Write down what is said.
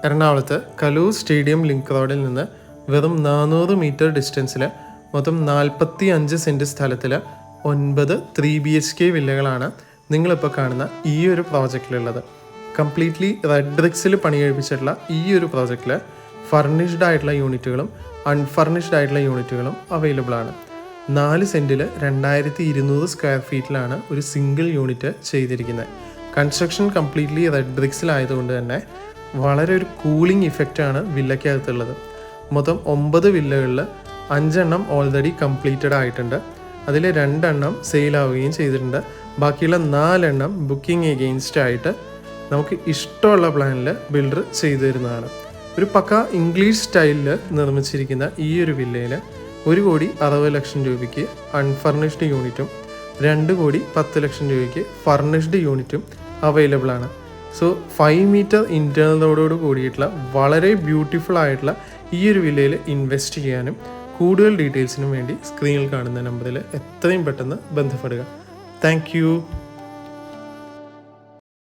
എറണാകുളത്ത് Kaloor stadium link റോഡിൽ നിന്ന് വെറും 400 മീറ്റർ ഡിസ്റ്റൻസിൽ മൊത്തം 45 സെൻറ്റ് സ്ഥലത്തിൽ 9 3BHK വില്ലകളാണ് നിങ്ങളിപ്പോൾ കാണുന്ന ഈ ഒരു പ്രോജക്റ്റിലുള്ളത്. കംപ്ലീറ്റ്ലി റെഡ് ബ്രിക്സിൽ പണി കഴിപ്പിച്ചിട്ടുള്ള ഈ ഒരു പ്രോജക്റ്റിൽ ഫർണിഷ്ഡ് ആയിട്ടുള്ള യൂണിറ്റുകളും അൺഫർണിഷ്ഡ് ആയിട്ടുള്ള യൂണിറ്റുകളും അവൈലബിൾ ആണ്. 4 സെൻറ്റിൽ 2200 സ്ക്വയർ ഫീറ്റിലാണ് ഒരു സിംഗിൾ യൂണിറ്റ് ചെയ്തിരിക്കുന്നത്. കൺസ്ട്രക്ഷൻ കംപ്ലീറ്റ്ലി റെഡ് ബ്രിക്സിലായതുകൊണ്ട് തന്നെ വളരെ ഒരു കൂളിംഗ് ഇഫക്റ്റാണ് വില്ലയ്ക്കകത്തുള്ളത്. മൊത്തം 9 വില്ലകളിൽ 5 എണ്ണം ഓൾറെഡി കംപ്ലീറ്റഡ് ആയിട്ടുണ്ട്. അതിൽ 2 എണ്ണം സെയിലാവുകയും ചെയ്തിട്ടുണ്ട്. ബാക്കിയുള്ള 4 എണ്ണം ബുക്കിംഗ് എഗെയിൻസ്റ്റ് ആയിട്ട് നമുക്ക് ഇഷ്ടമുള്ള പ്ലാനിൽ ബിൽഡർ ചെയ്തു തരുന്നതാണ്. ഒരു പക്ക ഇംഗ്ലീഷ് സ്റ്റൈലിൽ നിർമ്മിച്ചിരിക്കുന്ന ഈ ഒരു വില്ലയിൽ 1,60,00,000 രൂപയ്ക്ക് അൺഫർണിഷ്ഡ് യൂണിറ്റും 2,10,00,000 രൂപയ്ക്ക് ഫർണിഷ്ഡ് യൂണിറ്റും അവൈലബിൾ ആണ്. സോ 5 മീറ്റർ ഇൻറ്റേർണലോട് കൂടിയിട്ടുള്ള വളരെ ബ്യൂട്ടിഫുൾ ആയിട്ടുള്ള ഈ ഒരു വില്ലയിൽ ഇൻവെസ്റ്റ് ചെയ്യാനും കൂടുതൽ ഡീറ്റെയിൽസിനും വേണ്ടി സ്ക്രീനിൽ കാണുന്ന നമ്പറിൽ എത്രയും പെട്ടെന്ന് ബന്ധപ്പെടുക. താങ്ക്